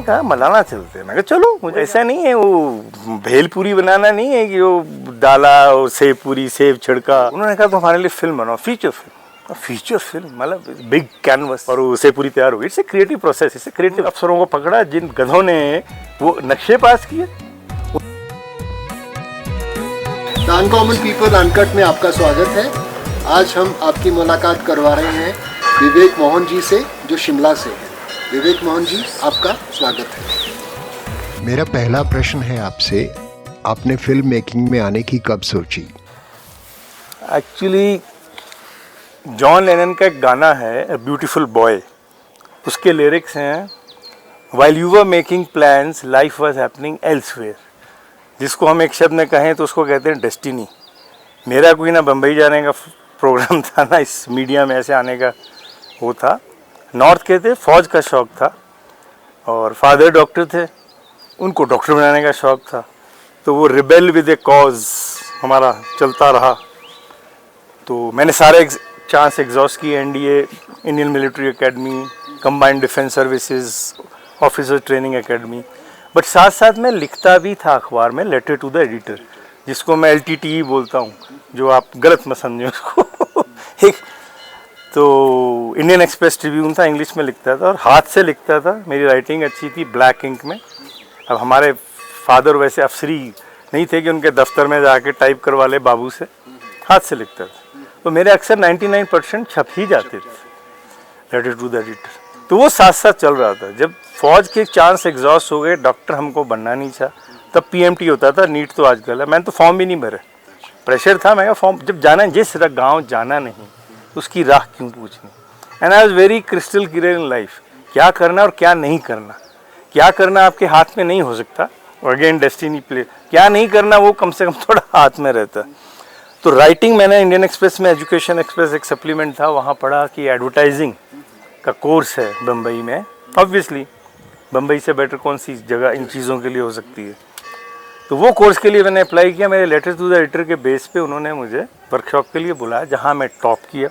कहा मलाना चलते हैं। मैं कहा चलो, मुझे ऐसा नहीं है वो भेलपूरी बनाना नहीं है कि वो डाला और सेव पूरी सेव छिड़का। उन्होंने कहा तो हमारे लिए फिल्म बनाओ, फीचर फिल्म मतलब बिग कैनवस, और उसे पूरी तैयार हो गई। इट्स ए क्रिएटिव प्रोसेस, इसे क्रिएटिव अफसरों को पकड़ा जिन गधों ने वो नक्शे पास किए। द अनकॉमन पीपल अनकट में आपका स्वागत है। आज हम आपकी मुलाकात करवा रहे हैं विवेक मोहन जी से, जो शिमला से हैं। विवेक मोहन जी, आपका स्वागत है। मेरा पहला प्रश्न है आपसे, आपने फिल्म मेकिंग में आने की कब सोची? एक्चुअली जॉन लेनन का एक गाना है अ ब्यूटीफुल बॉय, उसके लिरिक्स हैं while you were making plans life was happening elsewhere, जिसको हम एक शब्द में कहें तो उसको कहते हैं डेस्टिनी। मेरा कोई ना बम्बई जाने का प्रोग्राम था ना इस मीडिया में ऐसे आने का वो था। नॉर्थ के थे, फौज का शौक़ था, और फादर डॉक्टर थे, उनको डॉक्टर बनाने का शौक़ था। तो वो रिबेल विद ए कॉज हमारा चलता रहा। तो मैंने सारे चांस एग्जॉस्ट किए, NDA, Indian military academy, combined defence services, officer training academy, but साथ साथ मैं लिखता भी था अखबार में लेटर टू द एडिटर, जिसको मैं LTTE बोलता हूँ, जो आप गलत मत समझें उसको। एक तो इंडियन एक्सप्रेस ट्रिब्यून था, इंग्लिश में लिखता था और हाथ से लिखता था। मेरी राइटिंग अच्छी थी, ब्लैक इंक में। अब हमारे फादर वैसे अफसरी नहीं थे कि उनके दफ्तर में जाके टाइप करवा ले बाबू से, हाथ से लिखता था। तो मेरे अक्सर 99% छप ही जाते थे लेटर टू द एडिटर। तो वो साथ साथ चल रहा था। जब फौज के चांस एग्जॉस्ट हो गए, डॉक्टर हमको बनना नहीं था, तब PMT होता था, नीट तो आजकल है। मैंने तो फॉर्म भी नहीं भरे, प्रेशर था। मैं कहा फॉर्म जब जाना है, जिस गाँव जाना नहीं उसकी राह क्यों पूछनी। And I was very crystal clear in life, क्या करना और क्या नहीं करना। क्या करना आपके हाथ में नहीं हो सकता, और अगेन डेस्टिनी प्ले। क्या नहीं करना वो कम से कम थोड़ा हाथ में रहता। तो राइटिंग मैंने इंडियन एक्सप्रेस में, एजुकेशन एक्सप्रेस एक सप्लीमेंट था, वहाँ पढ़ा कि एडवर्टाइजिंग का कोर्स है बम्बई में। ऑब्वियसली बम्बई से बेटर कौन सी जगह इन चीज़ों के लिए हो सकती है। तो वो कोर्स के लिए मैंने अप्लाई किया। मेरे लेटर टू द एडिटर के बेस पे उन्होंने मुझे वर्कशॉप के लिए बुलाया, जहाँ मैं टॉप किया।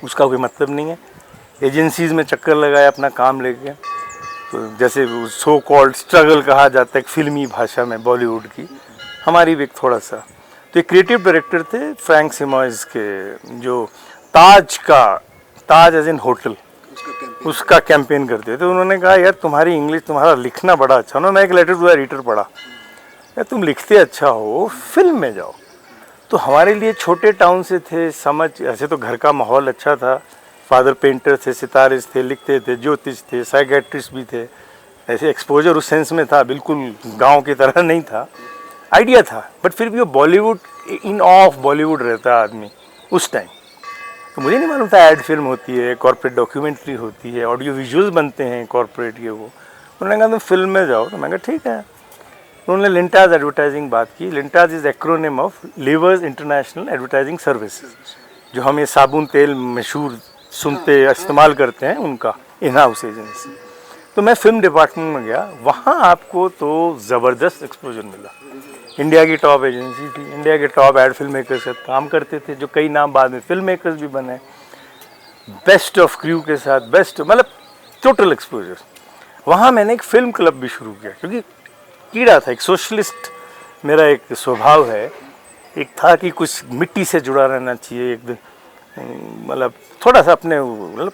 उसका कोई मतलब नहीं है, एजेंसीज़ में चक्कर लगाया अपना काम लेके। तो जैसे सो कॉल्ड स्ट्रगल कहा जाता है एक फिल्मी भाषा में बॉलीवुड की, हमारी भी एक थोड़ा सा। तो एक क्रिएटिव डायरेक्टर थे फ्रैंक सिमॉइस के, जो ताज एज इन होटल, उसका कैंपेन करते थे। तो उन्होंने कहा यार तुम्हारी इंग्लिश, तुम्हारा लिखना बड़ा अच्छा ना। मैं एक लेटर टू द एडिटर पढ़ा, यार तुम लिखते अच्छा हो, फिल्म में जाओ। तो हमारे लिए छोटे टाउन से थे, समझ ऐसे तो घर का माहौल अच्छा था, फादर पेंटर थे, सितारिस्ट थे, लिखते थे, ज्योतिष थे, साइकेट्रिस्ट भी थे। ऐसे एक्सपोजर उस सेंस में था, बिल्कुल गांव की तरह नहीं था, आइडिया था। बट फिर भी वो बॉलीवुड, इन ऑफ बॉलीवुड रहता आदमी उस टाइम। तो मुझे नहीं मालूम था ऐड फिल्म होती है, कॉर्पोरेट डॉक्यूमेंट्री होती है, ऑडियो विजुअल्स बनते हैं कॉर्पोरेट ये वो। उन्होंने कहा तुम फिल्म में जाओ। तो मैं कहा ठीक है। उन्होंने लिंटाज एडवर्टाइजिंग बात की। Lintas is acronym of Lever's International Advertising Services, जो हम ये साबुन तेल मशहूर सुनते इस्तेमाल करते हैं, उनका इन हाउस एजेंसी। तो मैं फिल्म डिपार्टमेंट में गया, वहाँ आपको तो ज़बरदस्त एक्सपोजर मिला। इंडिया की टॉप एजेंसी थी, इंडिया के टॉप एड फिल्म मेकर्स से काम करते थे, जो कई नाम बाद में फिल्म मेकर्स भी बने, बेस्ट ऑफ क्रू के साथ, बेस्ट मतलब टोटल एक्सपोजर। वहाँ मैंने एक फिल्म क्लब भी शुरू किया, क्योंकि कीड़ा था, एक सोशलिस्ट मेरा एक स्वभाव है। एक था कि कुछ मिट्टी से जुड़ा रहना चाहिए, एक मतलब थोड़ा सा अपने मतलब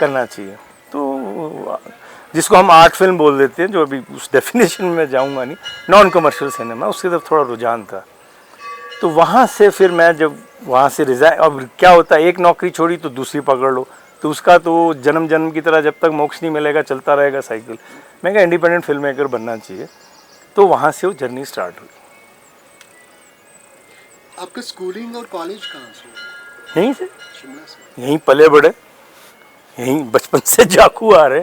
करना चाहिए। तो जिसको हम आर्ट फिल्म बोल देते हैं, जो अभी उस डेफिनेशन में जाऊंगा नहीं, नॉन कमर्शियल सिनेमा, उसकी तरफ थोड़ा रुझान था। तो वहाँ से फिर मैं जब वहाँ से रिजाइन, अब क्या होता है एक नौकरी छोड़ी तो दूसरी पकड़ लो, तो उसका तो जन्म जन्म की तरह जब तक मोक्ष नहीं मिलेगा चलता रहेगा साइकिल। मैं कहा इंडिपेंडेंट फिल्म मेकर बनना चाहिए। तो वहाँ से वो जर्नी स्टार्ट हुई। आपका स्कूलिंग और कॉलेज कहाँ से? यहीं से, शिमला से? यहीं पले बड़े, यहीं बचपन से जाकू आ रहे।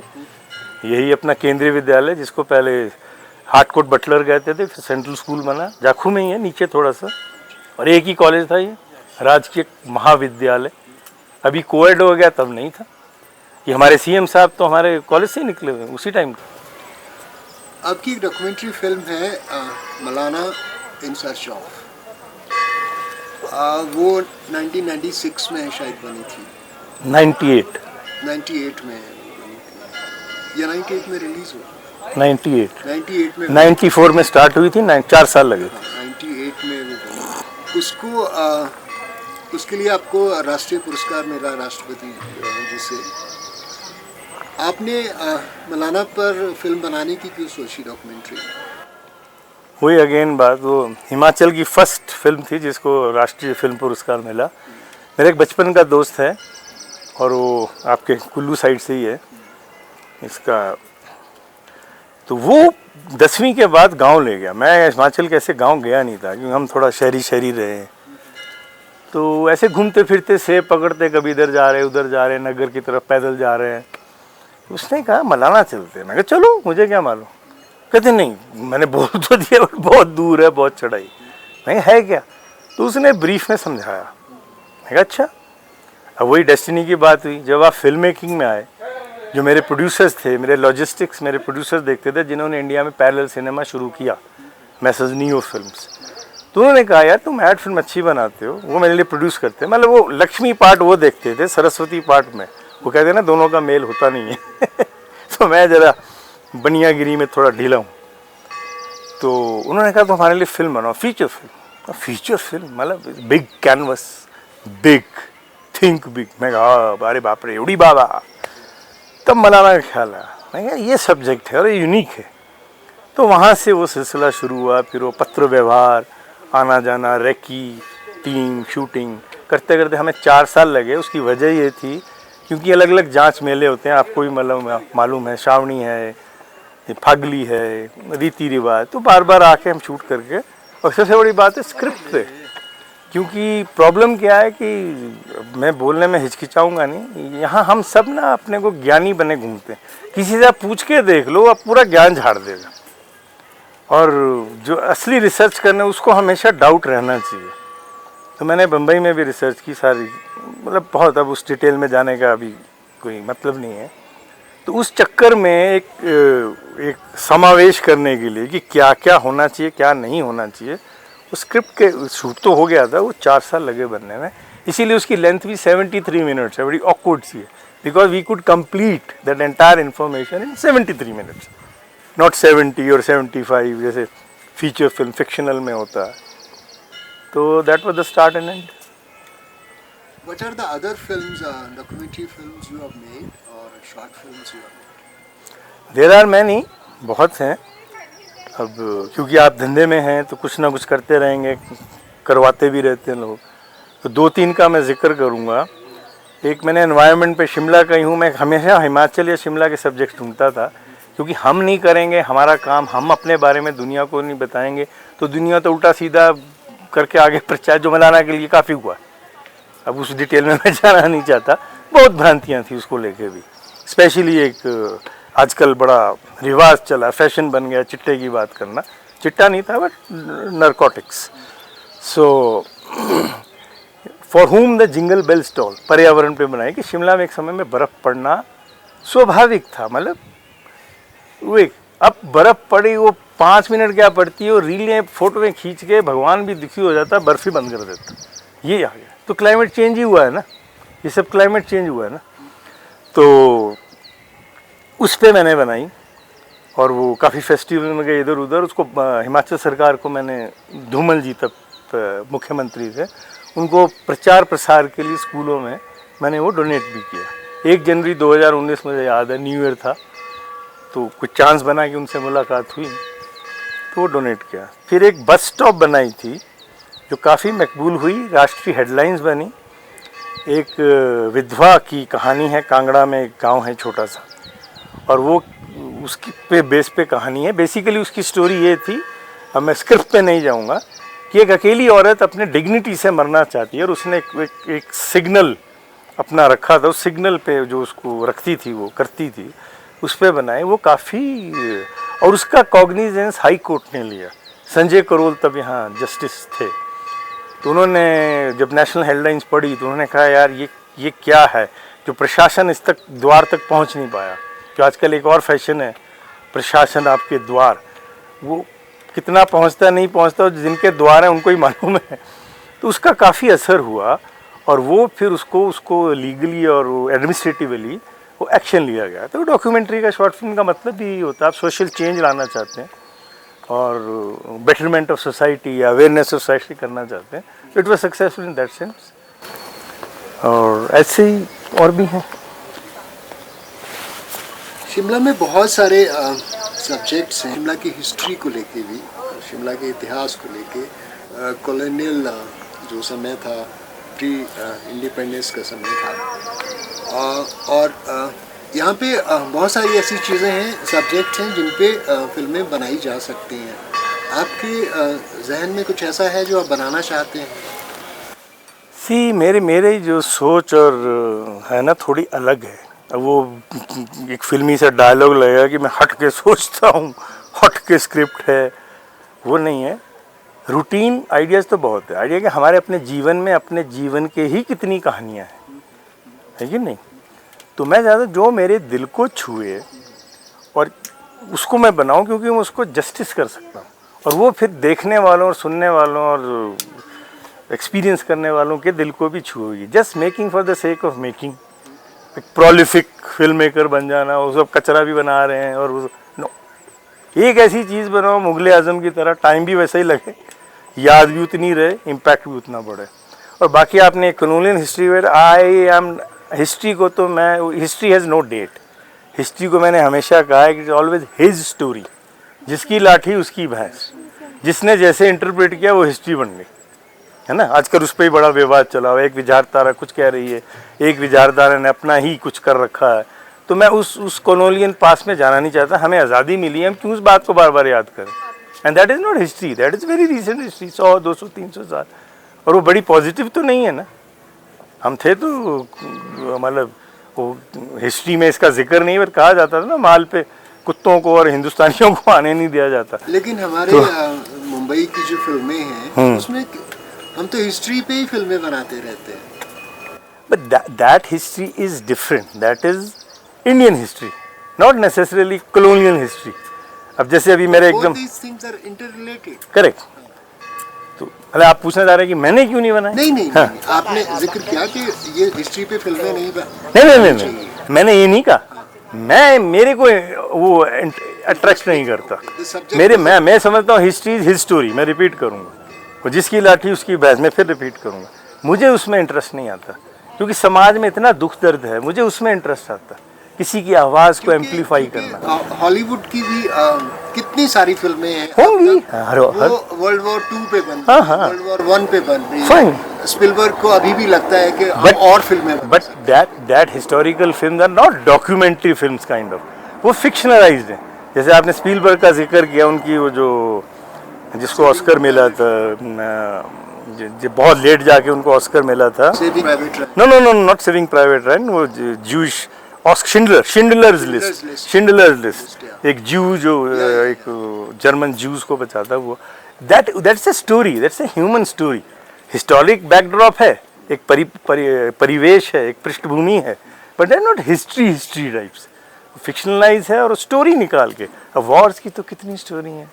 यही अपना केंद्रीय विद्यालय, जिसको पहले हाटकोट बटलर कहते थे, फिर सेंट्रल स्कूल बना, जाखू में ही है नीचे थोड़ा सा। और एक ही कॉलेज था ये, राजकीय महाविद्यालय। अभी कोएड हो गया, तब नहीं था। ये हमारे CM साहब तो हमारे कॉलेज से ही निकले हुए उसी टाइम का। आपकी एक डॉक्यूमेंट्री फिल्म है मलाना इन सर्च ऑफ, वो 1996 में शायद बनी थी। 98 में बनी थी, या 98 में रिलीज हुआ? 98 98 में 94 में स्टार्ट हुई थी, 4 साल लगे थे। 98 में वो बनी। उसको उसके लिए आपको राष्ट्रीय पुरस्कार मिला राष्ट्रपति जी से। आपने मौलाना पर फिल्म बनाने की क्यों सोची, डॉक्यूमेंट्री? वही अगेन बात, वो हिमाचल की फर्स्ट फिल्म थी जिसको राष्ट्रीय फिल्म पुरस्कार मिला। मेरे एक बचपन का दोस्त है और वो आपके कुल्लू साइड से ही है इसका, तो वो 10वीं के बाद गांव ले गया। मैं हिमाचल के ऐसे गांव गया नहीं था क्योंकि हम थोड़ा शहरी रहे हैं, तो ऐसे घूमते फिरते सेब पकड़ते, कभी इधर जा रहे उधर जा रहे, नगर की तरफ पैदल जा रहे हैं। उसने कहा मौलाना चलते, मैं कहा चलो, मुझे क्या मालूम। कहते नहीं, मैंने बोल तो दिया बहुत दूर है, बहुत चढ़ाई। मैं है क्या, तो उसने ब्रीफ में समझाया। मैं कहा अच्छा। अब वही डेस्टिनी की बात हुई, जब आप फिल्म मेकिंग में आए, जो मेरे प्रोड्यूसर्स थे, मेरे लॉजिस्टिक्स मेरे प्रोड्यूसर्स देखते थे जिन्होंने इंडिया में पैरेलल सिनेमा शुरू किया, मैसेज नियो फिल्म्स, तो उन्होंने कहा यार तुम ऐड फिल्म अच्छी बनाते हो, वो मेरे लिए प्रोड्यूस करते हैं। मतलब वो लक्ष्मी पार्ट वो देखते थे, सरस्वती पार्ट में वो कहते हैं ना दोनों का मेल होता नहीं है तो मैं ज़रा बनियागिरी में थोड़ा ढीला हूँ, तो उन्होंने कहा तो हमारे लिए फिल्म बनाओ, फीचर फिल्म। फीचर फिल्म मतलब big canvas, big think big. मैं कहा अरे बाप रे, एवढी बाबा। तब मौलाना का ख्याल आया, मैं कहा ये सब्जेक्ट है और ये यूनिक है। तो वहाँ से वो सिलसिला शुरू हुआ। फिर वो पत्र व्यवहार, आना जाना, रेकी, टीम, शूटिंग करते करते हमें 4 साल लगे। उसकी वजह ये थी क्योंकि अलग अलग जांच मेले होते हैं, आपको भी मालूम है, श्रावणी है, फागली है, रीति रिवाज, तो बार बार आके हम शूट करके। और सबसे बड़ी बात है स्क्रिप्ट पे, क्योंकि प्रॉब्लम क्या है कि मैं बोलने में हिचकिचाऊंगा नहीं, यहाँ हम सब ना अपने को ज्ञानी बने घूमते हैं। किसी से आप पूछ के देख लो, आप पूरा ज्ञान झाड़ देगा। और जो असली रिसर्च करने, उसको हमेशा डाउट रहना चाहिए। तो मैंने बम्बई में भी रिसर्च की सारी, मतलब बहुत, अब उस डिटेल में जाने का अभी कोई मतलब नहीं है। तो उस चक्कर में एक समावेश करने के लिए कि क्या क्या होना चाहिए, क्या नहीं होना चाहिए, उस स्क्रिप्ट के शूट तो हो गया था, वो 4 साल लगे बनने में। इसीलिए उसकी लेंथ भी 73 मिनट्स है, बड़ी ऑकवर्ड सी है, because we could complete that entire information in 73 minutes, not 70 और 75 जैसे फीचर फिल्म फिक्शनल में होता है। तो that was the start and and. What are the other films, documentary films you have made or short films you have made? There are many, बहुत हैं। अब क्योंकि आप धंधे में हैं तो कुछ ना कुछ करते रहेंगे, करवाते भी रहते हैं लोग। तो 2-3 का मैं जिक्र करूँगा। एक, मैंने एनवायरनमेंट पे शिमला का ही हूँ। मैं हमेशा हिमाचल या शिमला के सब्जेक्ट ढूंढता था, क्योंकि हम नहीं करेंगे हमारा काम, हम अपने बारे में दुनिया को नहीं बताएंगे तो दुनिया तो उल्टा सीधा करके आगे प्रचार, जो मौलाना के लिए काफ़ी हुआ। अब उस डिटेल में मैं जाना नहीं चाहता, बहुत भ्रांतियाँ थी उसको लेके भी। स्पेशली एक आजकल बड़ा रिवाज चला, फैशन बन गया चिट्टे की बात करना। चिट्टा नहीं था but narcotics. So for home the jingle bell stall, पर्यावरण पे बनाई कि शिमला में एक समय में बर्फ़ पड़ना स्वाभाविक था। मतलब वो एक, अब बर्फ़ पड़ी, वो 5 मिनट क्या पड़ती है, वो रीलें फोटोएं खींच के भगवान भी दुखी हो जाता, बर्फ़ ही बंद कर देता। ये आ गया। तो क्लाइमेट चेंज ही हुआ है ना, ये सब क्लाइमेट चेंज हुआ है ना। तो उस पे मैंने बनाई और वो काफ़ी फेस्टिवल में गए इधर उधर। उसको हिमाचल सरकार को मैंने, धूमल जी तब मुख्यमंत्री थे, उनको प्रचार प्रसार के लिए स्कूलों में मैंने वो डोनेट भी किया। 1 जनवरी 2019 मुझे याद है, न्यू ईयर था, तो कुछ चांस बना कि उनसे मुलाकात हुई तो वो डोनेट किया। फिर एक बस स्टॉप बनाई थी जो काफ़ी मकबूल हुई, राष्ट्रीय हेडलाइंस बनी। एक विधवा की कहानी है, कांगड़ा में एक गांव है छोटा सा, और वो उसकी पे बेस पे कहानी है। बेसिकली उसकी स्टोरी ये थी, अब मैं स्क्रिप्ट पे नहीं जाऊंगा, कि एक अकेली औरत अपने डिग्निटी से मरना चाहती है और उसने एक सिग्नल अपना रखा था। उस सिग्नल पे जो उसको रखती थी, वो करती थी, उस पर बनाए वो काफ़ी। और उसका कॉग्निजेंस हाई कोर्ट ने लिया। संजय करोल तब यहाँ जस्टिस थे, तो उन्होंने जब नेशनल हेडलाइंस पढ़ी तो उन्होंने कहा यार ये क्या है, जो प्रशासन इस तक द्वार तक पहुँच नहीं पाया। जो आजकल एक और फैशन है, प्रशासन आपके द्वार, वो कितना पहुंचता नहीं पहुंचता, जिनके द्वार हैं उनको ही मालूम है। तो उसका काफ़ी असर हुआ और वो फिर उसको लीगली और एडमिनिस्ट्रेटिवली वो एक्शन लिया गया। तो डॉक्यूमेंट्री का, शॉर्ट फिल्म का मतलब भी यही होता है, आप सोशल चेंज लाना चाहते हैं और बेटरमेंट ऑफ सोसाइटी या अवेयरनेस ऑफ सोसाइटी करना चाहते हैं। It was successful in that sense. और ऐसे ही और भी हैं। शिमला में बहुत सारे सब्जेक्ट्स हैं, शिमला की हिस्ट्री को लेके भी, शिमला के इतिहास को लेके, कॉलोनियल जो समय था, प्री इंडिपेंडेंस का समय था, और यहाँ पे बहुत सारी ऐसी चीज़ें हैं, सब्जेक्ट्स हैं जिन पे फिल्में बनाई जा सकती हैं। आपके जहन में कुछ ऐसा है जो आप बनाना चाहते हैं? मेरे जो सोच और है ना थोड़ी अलग है। अब वो एक फिल्मी सा डायलॉग लगेगा कि मैं हट के सोचता हूँ, हट के स्क्रिप्ट है, वो नहीं है। रूटीन आइडियाज़ तो बहुत है। आइडिया कि हमारे अपने जीवन में, अपने जीवन के ही कितनी कहानियाँ हैं, है कि नहीं। तो मैं ज़्यादा जो मेरे दिल को छुए और उसको मैं बनाऊँ, क्योंकि मैं उसको जस्टिस कर सकता हूँ, और वो फिर देखने वालों और सुनने वालों और एक्सपीरियंस करने वालों के दिल को भी छुएगी। Just making for the sake of making, एक प्रोलिफिक फिल्म मेकर बन जाना, वो सब कचरा भी बना रहे हैं, और नो, एक ऐसी चीज़ बनाओ मुगल आजम की तरह, टाइम भी वैसा ही लगे, याद भी उतनी रहे, इम्पैक्ट भी उतना बढ़े। और बाकी आपने कॉलोनियल हिस्ट्री में, आई एम हिस्ट्री को तो मैं, history has no date. History को मैंने हमेशा कहा है कि it is always his story, जिसकी लाठी उसकी भैंस, जिसने जैसे इंटरप्रेट किया वो हिस्ट्री बन गई, है ना। आजकल उस पर ही बड़ा विवाद चला हुआ है, एक विचारधारा कुछ कह रही है, एक विचारधारा ने अपना ही कुछ कर रखा है। तो मैं उस कॉलोनियल पास में जाना नहीं चाहता। हमें आज़ादी मिली है, हम क्यों उस बात को बार बार याद करें। And that is not history, that is very recent history, 100, 200, 300 साल, और वो बड़ी पॉजिटिव तो नहीं है ना। हम थे तो मतलब वो हिस्ट्री में इसका जिक्र नहीं, पर कहा जाता था ना, माल पे कुत्तों को और हिंदुस्तानियों को आने नहीं दिया जाता। लेकिन हमारे मुंबई की जो फिल्में हैं उसमें हम तो हिस्ट्री पे ही फिल्में बनाते रहते हैं। But that history is different, that is Indian history, not necessarily colonial history. अब जैसे अभी मेरे एकदम करेक्ट, तो अरे आप पूछना चाह रहे हैं कि मैंने क्यों नहीं बनाया? नहीं, हाँ। नहीं, आपने जिक्र किया कि ये हिस्ट्री पे फिल्में नहीं नहीं, मैंने ये नहीं कहा। मेरे को वो अट्रैक्ट नहीं करता। मैं समझता हूँ हिस्ट्री इज हिज स्टोरी। मैं रिपीट करूँगा, वो जिसकी लाठी उसकी भैंस, मैं फिर रिपीट करूँगा। मुझे उसमें इंटरेस्ट नहीं आता, क्योंकि समाज में इतना दुख दर्द है, मुझे उसमें इंटरेस्ट आता, किसी की आवाज़ को एम्पलीफाई करना। हॉलीवुड की भी कितनी सारी फिल्में हैं होंगी, वो वर्ल्ड वॉर 2 पे बन रही है, वर्ल्ड वॉर 1 पे बन रही है। स्पिलबर्ग को अभी भी लगता है कि और फिल्में, but that historical films are not documentary films kind of, वो फिक्शनलाइज्ड हैं। जैसे आपने स्पिलबर्ग का जिक्र किया, उनकी वो जो जिसको ऑस्कर मिला था, बहुत लेट जाके उनको ऑस्कर मिला था, नो नॉट सेविंग प्राइवेट रैन, वो जूश शिंडलर्स लिस्ट, एक जू जो एक जर्मन जूस को बचाता, वो that's a story, that's a human story. Historic backdrop है, एक परिवेश है, एक पृष्ठभूमि है, but that not history types, fictionalise है। और स्टोरी निकाल के, अब वॉर्स की तो कितनी स्टोरी है,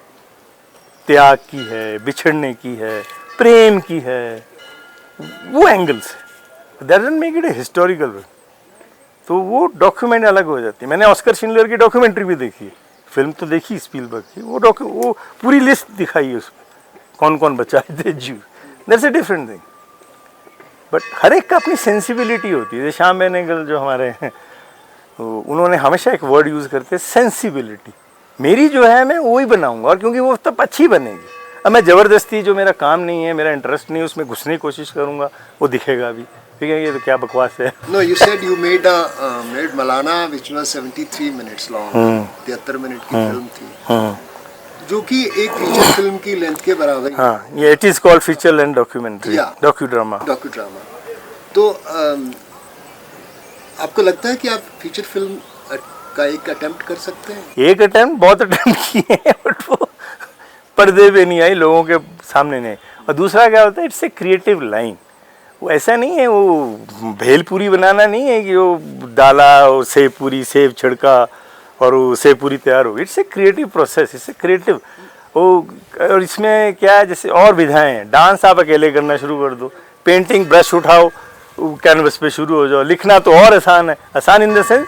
त्याग की है, बिछड़ने की है, प्रेम की है, वो एंगल्स है, that doesn't make it a historical. तो वो डॉक्यूमेंट अलग हो जाती है। मैंने ऑस्कर शिंडलर की डॉक्यूमेंट्री भी देखी है, फिल्म तो देखी स्पीलबर्ग की, वो पूरी लिस्ट दिखाई है उसमें, कौन कौन बचाए थे Jews. That's a different thing. But हर एक का अपनी सेंसिबिलिटी होती है। श्याम बेनेगल जो हमारे हैं, उन्होंने हमेशा एक वर्ड यूज़ करते हैं, सेंसिबिलिटी। मेरी जो है मैं वही बनाऊंगा, और क्योंकि वो तब अच्छी बनेगी। अब मैं ज़बरदस्ती, जो मेरा काम नहीं है, मेरा इंटरेस्ट नहीं है, उसमें घुसने की कोशिश करूंगा, वो दिखेगा भी, ठीक है, ये तो क्या बकवास है। No, you said you made Malana, which was 73 minutes long, 73 minute की फिल्म थी, जो कि एक फीचर फिल्म की लेंथ के बराबर। हाँ, ये it is called feature length documentary, docudrama. तो आपको लगता है कि आप फीचर फिल्म का एक अटेम्प्ट कर सकते हैं? एक अटेम्प्ट, बहुत अटेम्प्ट किए हैं, बट वो पर्दे पे नहीं आई, लोगों के सामने नहीं। और दूसरा क्या होता है, इट्स ए क्रिएटिव लाइन। वो ऐसा नहीं है, वो भेलपूरी बनाना नहीं है कि वो डाला और सेब पूरी, सेब छिड़का और वो सेब पूरी तैयार हो गई। It's a creative process, it's a creative. वो और इसमें क्या है, जैसे और विधाएं हैं, डांस आप अकेले करना शुरू कर दो, पेंटिंग ब्रश उठाओ, कैनवस पे शुरू हो जाओ, लिखना तो और आसान है, आसान इन द सेंस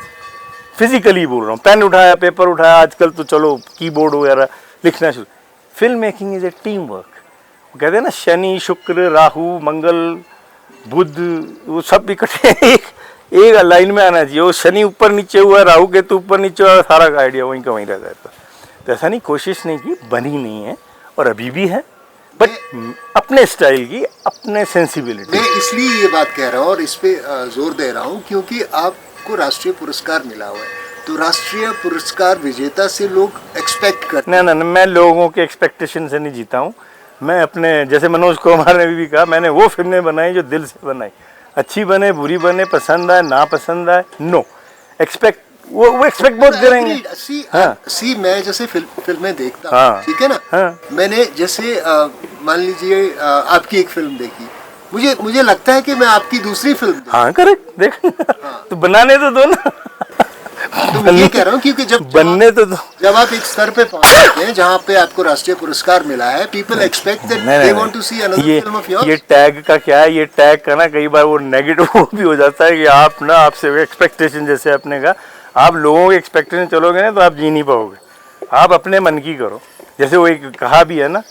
फिजिकली बोल रहा हूँ, पेन उठाया, पेपर उठाया, आजकल तो चलो कीबोर्ड वगैरह लिखना शुरू। Film making is a team work. वो कहते हैं ना शनि शुक्र राहु मंगल बुध, वो सब इकट्ठे एक लाइन में आना चाहिए। वो शनि ऊपर नीचे हुआ, राहु केतु ऊपर नीचे हुआ, सारा का आइडिया वहीं का वहीं रह जाता। तो ऐसा नहीं, कोशिश नहीं की, बनी नहीं है और अभी भी है, बट अपने स्टाइल की, अपने सेंसिबिलिटी। मैं इसलिए ये बात कह रहा हूँ और इस पे जोर दे रहा हूँ क्योंकि आपको राष्ट्रीय पुरस्कार मिला हुआ है, तो राष्ट्रीय पुरस्कार विजेता से लोग एक्सपेक्ट करते हैं। ना, मैं लोगों के एक्सपेक्टेशन से नहीं जीता हूँ। मैं अपने, जैसे मनोज कुमार ने भी कहा, मैंने वो फिल्में बनाई जो दिल से बनाई, अच्छी बने बुरी बने, पसंद आए ना पसंद आए, नो एक्सपेक्ट, वो एक्सपेक्ट बहुत करेंगे। सी मैं जैसे फिल्में देखता हूँ, हाँ, ठीक है ना, हाँ, मैंने जैसे मान लीजिए आपकी एक फिल्म देखी, मुझे लगता है कि मैं आपकी दूसरी फिल्म देखूं। हाँ करेक्ट, देख हाँ। तो बनाने तो दो ना। तो मैं ये कह रहा हूँ क्योंकि बनने तो दो। जब आप एक स्तर पे पहुंचते हैं जहाँ पे आपको राष्ट्रीय पुरस्कार मिला है, people expect that they want to see another film of yours. ये टैग का क्या है, ये टैग का ना कई बार वो नेगेटिव भी हो जाता है कि आप ना, आपसे एक्सपेक्टेशन, जैसे आपने कहा, आप लोगों के एक्सपेक्टेशन चलोगे ना तो आप जी नहीं पाओगे। आप अपने मन की करो, जैसे वो एक कहा भी है ना,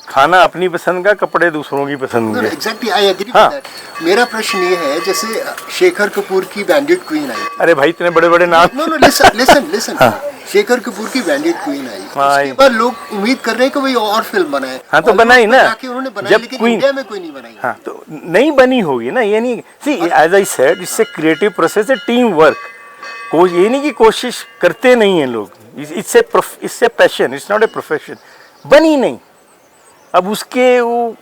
खाना अपनी पसंद का, कपड़े दूसरों की पसंद के। एग्जैक्टली, आई एग्री हाँ। With that. मेरा प्रश्न ये है, जैसे शेखर कपूर की बैंडिट क्वीन आई। अरे भाई इतने बड़े बड़े नाम। No listen. शेखर कपूर की बैंडिट क्वीन आई, उसके बाद लोग उम्मीद कर रहे हैं कि वही और फिल्म बनाए। हाँ तो बनाई ना, उन्होंने बनाई, जब लेकिन क्वीन, इंडिया में कोई नहीं बनाई। हाँ तो नहीं बनी होगी ना, ये नहीं, सी एज आई सेड, इससे क्रिएटिव प्रोसेस है, टीम वर्क। ये नहीं कि कोशिश करते नहीं हैं लोग, इससे passion, it's not a profession. बनी नहीं, अब उसके वो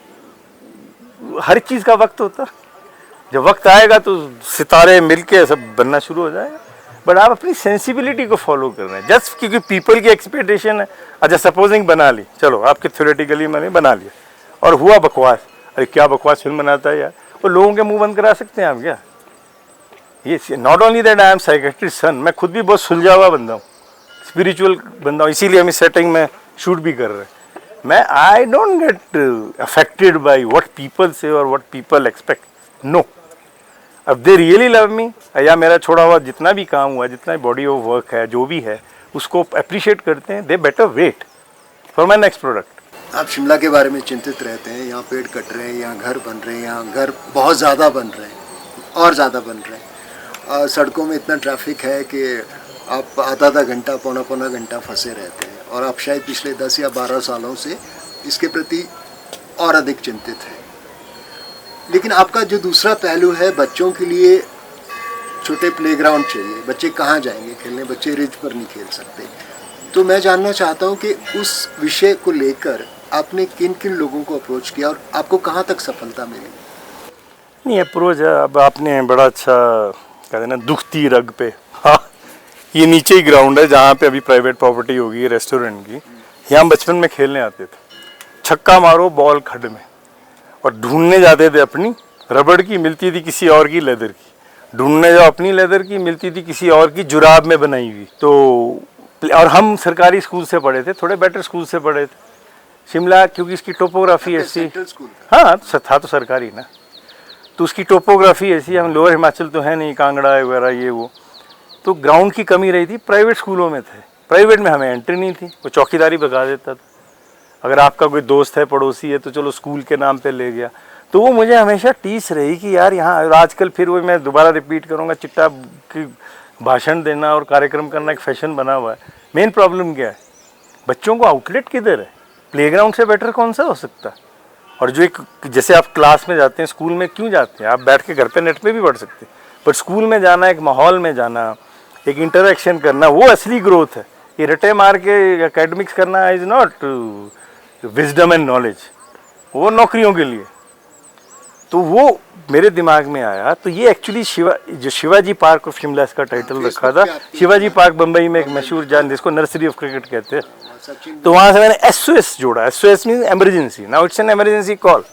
हर चीज़ का वक्त होता, जब वक्त आएगा तो सितारे मिलके सब बनना शुरू हो जाएगा। बट आप अपनी सेंसिबिलिटी को फॉलो कर रहे हैं, जस्ट क्योंकि पीपल की एक्सपेक्टेशन है। अच्छा सपोजिंग बना ली, चलो आपके थ्योरेटिकली मैंने बना लिया और हुआ बकवास, अरे क्या बकवास फिल्म बनाता है यार, वो लोगों के मुंह बंद करा सकते हैं आप क्या? ये not only that I am psychiatrist son, मैं खुद भी बहुत सुलझा हुआ बंदा हूँ, स्पिरिचुअल बंदा हूँ, इसीलिए हम इस सेटिंग में शूट भी कर रहे हैं। मैं I don't get affected by what people से और व्हाट पीपल एक्सपेक्ट, नो। अब दे रियली लव मी, या मेरा छोड़ा हुआ जितना भी काम हुआ, जितना बॉडी ऑफ वर्क है, जो भी है, उसको अप्रिशिएट करते हैं, they better wait for my next product. आप शिमला के बारे में चिंतित रहते हैं, यहाँ पेड़ कट रहे हैं, यहाँ घर बन रहे हैं, यहाँ घर बहुत ज़्यादा बन रहे हैं और ज़्यादा बन रहे हैं, सड़कों में इतना ट्रैफिक है कि आप आधा घंटा पौना घंटा फंसे रहते हैं, और आप शायद पिछले 10 या 12 सालों से इसके प्रति और अधिक चिंतित हैं। लेकिन आपका जो दूसरा पहलू है, बच्चों के लिए छोटे प्लेग्राउंड चाहिए, बच्चे कहाँ जाएंगे खेलने, बच्चे रिज पर नहीं खेल सकते। तो मैं जानना चाहता हूँ कि उस विषय को लेकर आपने किन किन लोगों को अप्रोच किया और आपको कहाँ तक सफलता मिली? नहीं अप्रोच है, अब आपने बड़ा अच्छा कहते हैं ना, दुखती रग पे, हाँ ये नीचे ही ग्राउंड है जहाँ पे अभी प्राइवेट प्रॉपर्टी होगी रेस्टोरेंट की, यहाँ बचपन में खेलने आते थे, छक्का मारो बॉल खड्ड में, और ढूंढने जाते थे अपनी रबड़ की, मिलती थी किसी और की लेदर की, ढूंढने जाओ अपनी लेदर की, मिलती थी किसी और की जुराब में बनाई हुई। तो और हम सरकारी स्कूल से पढ़े थे, थोड़े बेटर स्कूल से पढ़े थे शिमला, क्योंकि इसकी टोपोग्राफी ऐसी, हाँ था तो सरकारी ना, तो उसकी टोपोग्राफी ऐसी, हम लोअर हिमाचल तो है नहीं, कांगड़ा वगैरह ये वो, तो ग्राउंड की कमी रही थी। प्राइवेट स्कूलों में थे, प्राइवेट में हमें एंट्री नहीं थी, वो चौकीदारी भगा देता था। अगर आपका कोई दोस्त है, पड़ोसी है, तो चलो स्कूल के नाम पे ले गया। तो वो मुझे हमेशा टीस रही कि यार यहाँ, आजकल फिर वो मैं दोबारा रिपीट करूँगा, चिट्टा की भाषण देना और कार्यक्रम करना एक फैशन बना हुआ है। मेन प्रॉब्लम क्या है, बच्चों को आउटलेट किधर है? प्लेग्राउंड से बेटर कौन सा हो सकता है? और जो एक, जैसे आप क्लास में जाते हैं, स्कूल में क्यों जाते हैं? आप बैठ के घर पे नेट पे भी पढ़ सकते हैं, पर स्कूल में जाना, एक माहौल में जाना, एक इंटरेक्शन करना, वो असली ग्रोथ है। ये रटे मार के एकेडमिक्स करना is not wisdom and knowledge, वो नौकरियों के लिए। तो वो मेरे दिमाग में आया, तो ये एक्चुअली जो शिवाजी पार्क ऑफ शिमला इसका टाइटल रखा था। शिवाजी पार्क बम्बई में एक मशहूर जान, जिसको नर्सरी ऑफ क्रिकेट कहते हैं, तो वहाँ से मैंने SOS जोड़ा। SOS mean emergency, now it's an emergency call.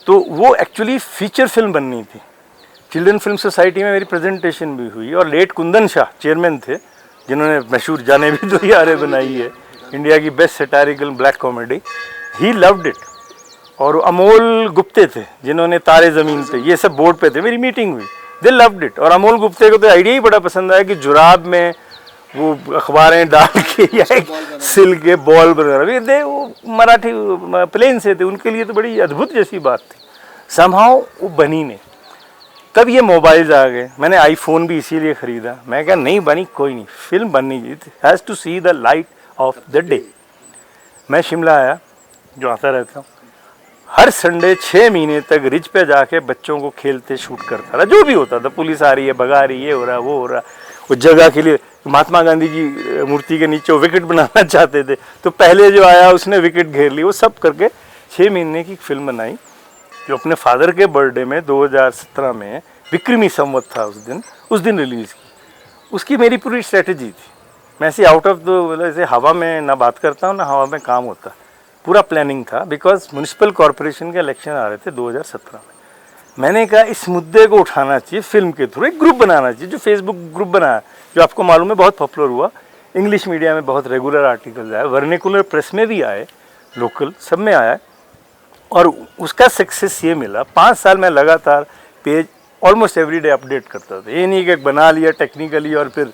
तो वो एक्चुअली फीचर फिल्म बननी थी। चिल्ड्रन फिल्म सोसाइटी में मेरी प्रेजेंटेशन भी हुई, और लेट कुंदन शाह चेयरमैन थे, जिन्होंने मशहूर जाने भी दो यारें बनाई है, इंडिया की best satirical black comedy. He loved it. और अमोल गुप्ते थे, जिन्होंने तारे ज़मीन पे, ये सब बोर्ड पे थे। मेरी मीटिंग हुई, दे लव्ड इट। और अमोल गुप्ते को तो आइडिया ही बड़ा पसंद आया कि जुराब में वो अखबारें डाल के या एक सिल के बॉल वगैरह दे, वो मराठी प्लेन से थे, उनके लिए तो बड़ी अद्भुत जैसी बात थी। समहाउ वो बनी नहीं। तब ये मोबाइल्स आ गए, मैंने आईफोन भी इसीलिए ख़रीदा। मैं क्या नहीं बनी, कोई नहीं, फिल्म बननी चाहिए, has to see the light of the day. मैं शिमला आया, जो आता रहता हूँ, हर संडे 6 महीने तक रिज पे जाके बच्चों को खेलते शूट करता रहा, जो भी होता था, पुलिस आ रही है, भगा रही है, ये हो रहा वो हो रहा। उस जगह के लिए महात्मा गांधी की मूर्ति के नीचे विकेट बनाना चाहते थे, तो पहले जो आया उसने विकेट घेर ली। वो सब करके 6 महीने की फिल्म बनाई, जो अपने फादर के बर्थडे में 2017 में विक्रमी संवत था उस दिन रिलीज़ की। उसकी मेरी पूरी स्ट्रेटजी थी। मैं ऐसे आउट ऑफ द ऐसे हवा में ना बात करता हूँ ना हवा में काम होता, पूरा प्लानिंग था। बिकॉज म्यूनिसिपल कॉरपोरेशन के इलेक्शन आ रहे थे 2017 में। मैंने कहा इस मुद्दे को उठाना चाहिए, फिल्म के थ्रू एक ग्रुप बनाना चाहिए, जो फेसबुक ग्रुप बनाया, जो आपको मालूम है बहुत पॉपुलर हुआ, इंग्लिश मीडिया में बहुत रेगुलर आर्टिकल्स आए, वर्निकुलर प्रेस में भी आए, लोकल सब में आया। और उसका सक्सेस ये मिला, 5 साल में लगातार page almost every day update करता था। ये नहीं कि बना लिया टेक्निकली और फिर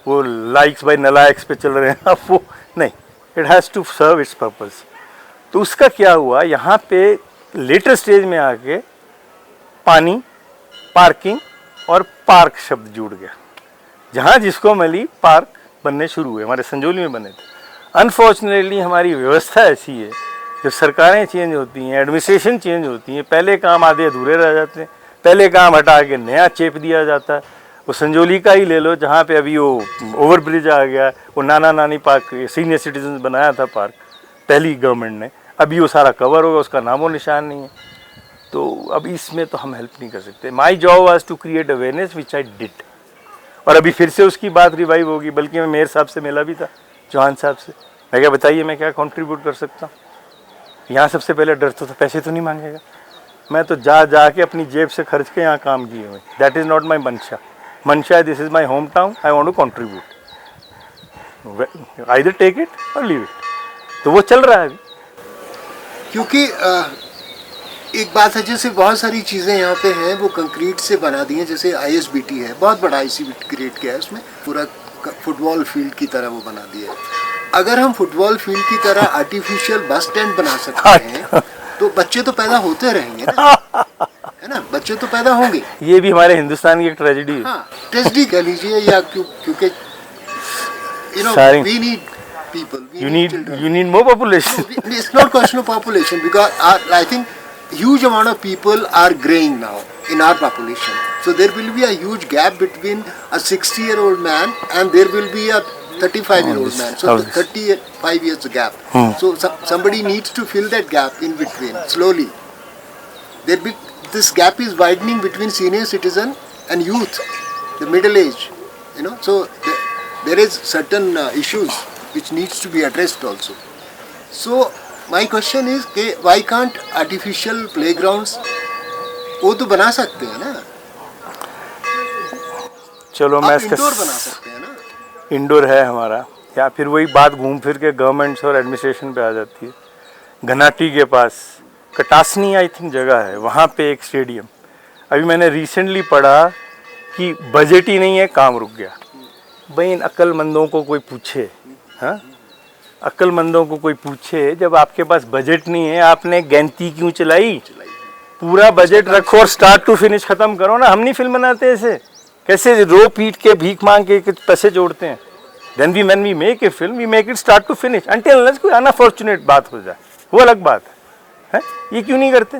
वो लाइक्स बाय नलाइक्स पे चल रहे हैं, अब वो नहीं, it has to serve its purpose. तो उसका क्या हुआ, यहाँ पे लेटर स्टेज में आके पानी, पार्किंग और पार्क शब्द जुड़ गया। जहाँ जिसको मिली पार्क बनने शुरू हुए, हमारे संजौली में बने थे। अनफॉर्चुनेटली हमारी व्यवस्था ऐसी है, जब सरकारें चेंज होती हैं, एडमिनिस्ट्रेशन चेंज होती हैं, पहले काम आधे अधूरे रह जाते हैं, पहले काम हटा के नया चेप दिया जाता है। वो संजौली का ही ले लो, जहाँ पे अभी वो ओवर ब्रिज आ गया, वो नाना नानी पार्क सीनियर सिटीजन बनाया था पार्क पहली गवर्नमेंट ने, अभी वो सारा कवर होगा, उसका नामो निशान नहीं है। तो अब इसमें तो हम हेल्प नहीं कर सकते। My job was to create awareness which I did, और अभी फिर से उसकी बात रिवाइव होगी। बल्कि मैं मेयर साहब से मिला भी था, चौहान साहब से। मैं क्या बताइए मैं क्या कंट्रीब्यूट कर सकता हूँ। यहाँ सबसे पहले डर तो था, पैसे तो नहीं मांगेगा। मैं तो जा के अपनी जेब से खर्च के यहाँ काम किए हुए। दैट इज़ नॉट माई मंशा। मंशा this is my home town, I want to contribute, either take it or leave it. तो वो चल रहा है अभी। क्योंकि एक बात है, जैसे बहुत सारी चीज़ें यहाँ पे हैं वो कंक्रीट से बना दी हैं। जैसे ISBT है, बहुत बड़ा ICBT क्रिएट किया है, उसमें पूरा फुटबॉल फील्ड की तरह वो बना दिया है। अगर हम फुटबॉल फील्ड की तरह आर्टिफिशियल बस स्टैंड बना सकते हैं तो बच्चे तो पैदा होते रहेंगे ना, है ना, बच्चे तो पैदा होंगे। ये भी हमारे हिंदुस्तान की एक ट्रेजेडी है। हाँ, ट्रेजेडी कह लीजिए, या क्योंकि we need people, you need more population. No, it's not question of population, because I think huge amount of people are graying now in our population. So there will be a huge gap between a 60-year-old man and there will be a 35-year-old man. So 35 years gap. So somebody needs to fill that gap in between slowly. This gap is widening between senior citizen and youth, the middle age. So there is certain issues which needs to be addressed also. So my question is कि why can't artificial playgrounds वो तो बना सकते हैं ना, चलो मैं indoor बना सकते हैं ना, इंडोर है हमारा, या फिर वही बात घूम फिर के गवर्नमेंट्स और एडमिनिस्ट्रेशन पे आ जाती है। घनाटी के पास कटासनी आई थिंक जगह है, वहाँ पे एक स्टेडियम, अभी मैंने रिसेंटली पढ़ा कि बजट ही नहीं है, काम रुक गया। भाई इन अक्लमंदों को कोई पूछे, हाँ, अक्लमंदों को कोई पूछे, जब आपके पास बजट नहीं है आपने गैंती क्यों चलाई? पूरा बजट रखो और स्टार्ट टू फिनिश खत्म करो ना। हम नहीं फिल्म बनाते ऐसे, कैसे रो पीट के भीख मांग के पैसे जोड़ते हैं। Then when we make a film, we make it start to finish until unless कोई अनफॉर्चुनेट बात हो जाए, वो अलग बात है। ये क्यों नहीं करते?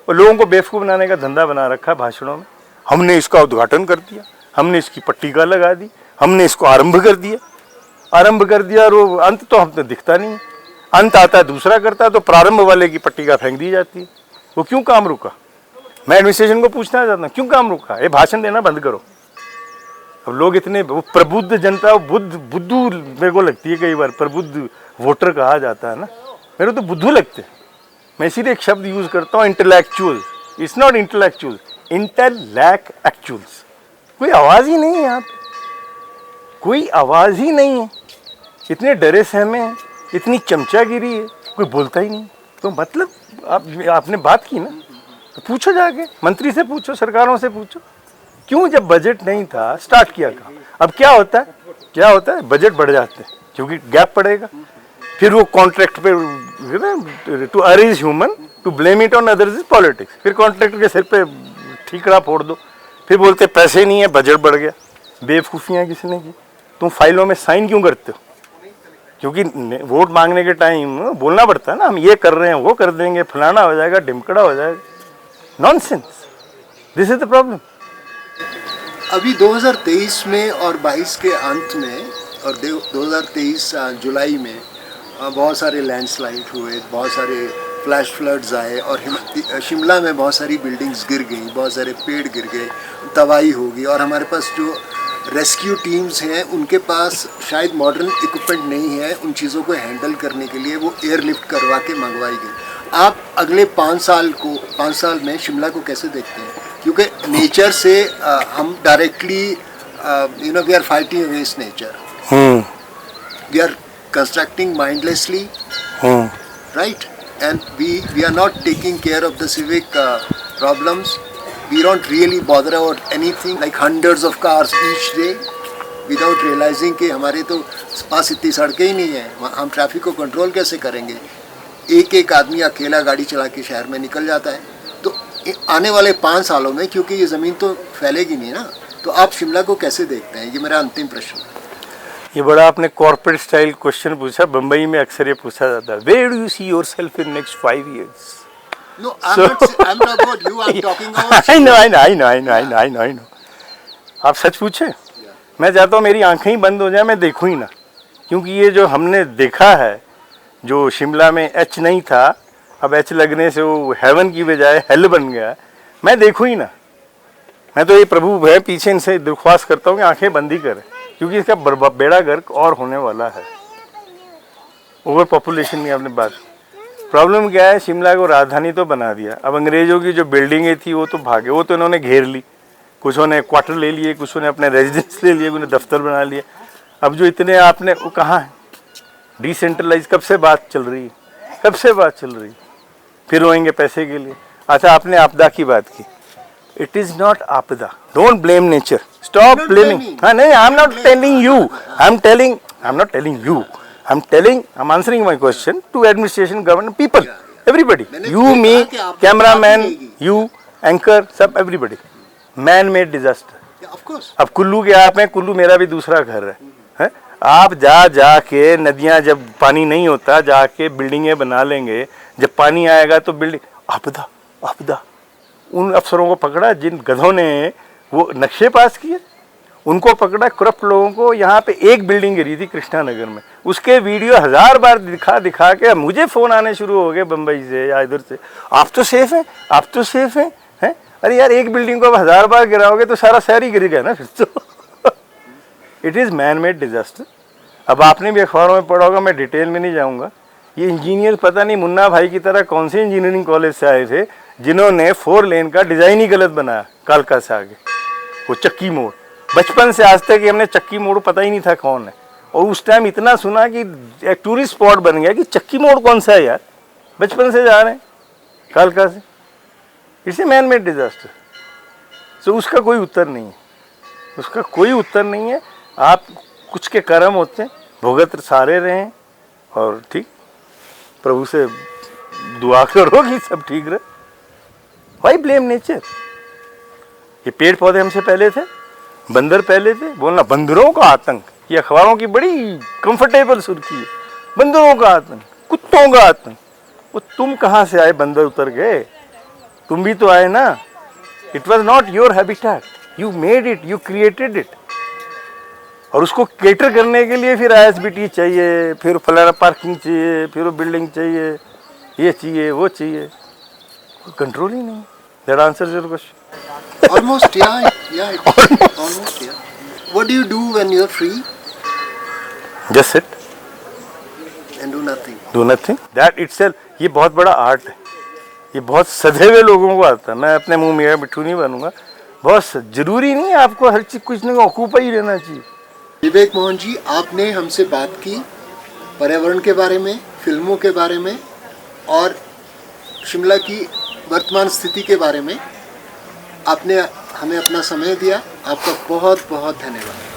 और लोगों को बेवकूफ़ बनाने का धंधा बना रखा है भाषणों में। हमने इसका उद्घाटन कर दिया, हमने इसकी पट्टिका लगा दी, हमने इसको आरंभ कर दिया और वो अंत तो हम तो दिखता नहीं है। अंत आता है दूसरा करता है, तो प्रारंभ वाले की पट्टिका फेंक दी जाती है। वो क्यों काम रुका? मैं एडमिनिस्ट्रेशन को पूछना चाहता हूँ, क्यों काम रुका? ये भाषण देना बंद करो। अब लोग इतने प्रबुद्ध जनता, बुद्धू मेरे को लगती है कई बार, प्रबुद्ध वोटर कहा जाता है ना, मेरे को तो बुद्धू लगते हैं। मैं इसीलिए एक शब्द यूज़ करता हूँ, intellectual. It's not intellectual, intellectuals. कोई आवाज़ ही नहीं है यहाँ पे, कोई आवाज़ ही नहीं है। इतने डरे सहमे हैं, इतनी चमचागिरी है, कोई बोलता ही नहीं। तो मतलब आपने बात की ना, तो पूछो जाके, मंत्री से पूछो, सरकारों से पूछो, क्यों? जब बजट नहीं था स्टार्ट किया कहाँ? अब क्या होता है बजट बढ़ जाते हैं क्योंकि गैप पड़ेगा, फिर वो कॉन्ट्रैक्ट पे to err is human to blame it on others is politics, फिर कॉन्ट्रैक्टर के सिर पे ठीकरा फोड़ दो, फिर बोलते पैसे नहीं है बजट बढ़ गया। बेवकूफ़ियाँ किसने की? तुम फाइलों में साइन क्यों करते हो? क्योंकि वोट मांगने के टाइम बोलना पड़ता है ना, हम ये कर रहे हैं वो कर देंगे, फलाना हो जाएगा ढिमकड़ा हो जाएगा। Nonsense, this is the problem. अभी 2023 में और 22 के अंत में और 2023 जुलाई में बहुत सारे लैंडस्लाइड हुए, बहुत सारे फ्लैश फ्लड्स आए और शिमला में बहुत सारी बिल्डिंग्स गिर गई, बहुत सारे पेड़ गिर गए, तबाही होगी। और हमारे पास जो रेस्क्यू टीम्स हैं उनके पास शायद मॉडर्न इक्विपमेंट नहीं है उन चीज़ों को हैंडल करने के लिए, वो एयरलिफ्ट करवा के मंगवाई गई। आप अगले 5 साल में शिमला को कैसे देखते हैं? क्योंकि नेचर से हम directly we are fighting against nature, we are constructing mindlessly, right, and we are not taking care of the civic problems. We don't really bother about anything, like hundreds of cars each day without realizing कि हमारे तो पास इतनी सड़कें ही नहीं है, हम traffic को control कैसे करेंगे? एक आदमी अकेला गाड़ी चला के शहर में निकल जाता है। तो आने वाले 5 सालों में, क्योंकि ये ज़मीन तो फैलेगी नहीं ना, तो आप शिमला को कैसे देखते हैं? ये मेरा अंतिम प्रश्न है। ये बड़ा आपने कॉर्पोरेट स्टाइल क्वेश्चन पूछा। बम्बई में अक्सर ये पूछा जाता है, where do you see yourself in next 5 years? No, I'm not about you. I'm talking about. I know. आप सच पूछे? मैं चाहता हूँ मेरी आंखें ही बंद हो जाए, मैं देखूँ ही ना, क्योंकि ये जो हमने देखा है, जो शिमला में एच नहीं था, अब एच लगने से वो हेवन की बजाय हेल बन गया, मैं देखूँ ही ना। मैं तो ये प्रभु है पीछे इनसे दरख्वास्त करता हूँ कि आंखें बंद ही करें, क्योंकि इसका बेड़ा गर्क और होने वाला है। ओवर पॉपुलेशन की आपने बात, प्रॉब्लम क्या है? शिमला को राजधानी तो बना दिया, अब अंग्रेजों की जो बिल्डिंगें थी वो तो भागे, वो तो इन्होंने घेर ली, कुछ ने क्वार्टर ले लिए, कुछ ने अपने रेजिडेंस ले लिए, कुछ ने दफ्तर बना लिए। अब जो इतने आपने, वो कहाँ है? डिसेंट्रलाइज कब से बात चल रही है, कब से बात चल रही है? फिर रोएंगे पैसे के लिए। अच्छा, आपने आपदा की बात की, इट इज नॉट आपदा, don't blame nature, stop blaming. हाँ नहीं, I am not telling you, I am not telling you, I'm answering my question to administration, government, people, everybody. You, me, cameraman, you, anchor, सब everybody. Man-made disaster. Of course. अब कुल्लू के आप हैं, कुल्लू मेरा भी दूसरा घर है? आप जा के नदियाँ, जब पानी नहीं होता, जाके बिल्डिंगें बना लेंगे, जब पानी आएगा तो बिल्डिंग, आपदा। उन अफसरों को पकड़ा जिन गधों ने वो नक्शे पास किए, उनको पकड़ा, करप्ट लोगों को। यहाँ पे एक बिल्डिंग गिरी थी कृष्णा नगर में, उसके वीडियो 1000 बार दिखा के मुझे फ़ोन आने शुरू हो गए बम्बई से या इधर से, आप तो सेफ हैं, हैं? अरे यार, एक बिल्डिंग को अब 1000 बार गिराओगे तो सारा शहर ही गिर गया ना फिर तो। It is man made disaster. अब आपने भी अखबारों में पढ़ा होगा, मैं डिटेल में नहीं जाऊँगा। ये इंजीनियर पता नहीं मुन्ना भाई की तरह कौन से इंजीनियरिंग कॉलेज से आए थे, जिन्होंने 4 लेन का डिज़ाइन ही गलत बनाया कालका से आगे, वो चक्की मोड़। बचपन से आज तक हमने चक्की मोड़ पता ही नहीं था कौन है, और उस टाइम इतना सुना कि एक टूरिस्ट स्पॉट बन गया कि चक्की मोड़ कौन सा है यार, बचपन से जा रहे हैं कालका से। It's a man made disaster. So उसका कोई उत्तर नहीं है, आप कुछ के कर्म होते हैं, भुगत सारे रहें, और ठीक प्रभु से दुआ करो कि सब ठीक रहे। Why blame nature? ये पेड़ पौधे हमसे पहले थे, बंदर पहले थे, बोलना बंदरों का आतंक, ये अखबारों की बड़ी कंफर्टेबल सुर्खी है, बंदरों का आतंक, कुत्तों का आतंक। वो तुम कहाँ से आए? बंदर उतर गए, तुम भी तो आए ना। It was not your habitat, you made it, you created it. और उसको केटर करने के लिए फिर ISBT चाहिए, फिर फलाना पार्किंग चाहिए, फिर वो बिल्डिंग चाहिए, ये चाहिए, वो चाहिए, कंट्रोल ही नहीं। That answers your question. Almost, yeah. Almost, yeah. What do you do when you're free? Just sit. And do nothing. Do nothing. That itself, ये बहुत बड़ा आर्ट है, ये बहुत सधे हुए लोगों को आता है। मैं अपने मुंह में मिट्ठू नहीं बनूंगा। बहुत जरूरी नहीं है आपको हर चीज कुछ नहीं ऑक्यूपाई ही रहना चाहिए। विवेक मोहन जी, आपने हमसे बात की पर्यावरण के बारे में, फिल्मों के बारे में, और शिमला की वर्तमान स्थिति के बारे में। आपने हमें अपना समय दिया। आपका बहुत बहुत धन्यवाद।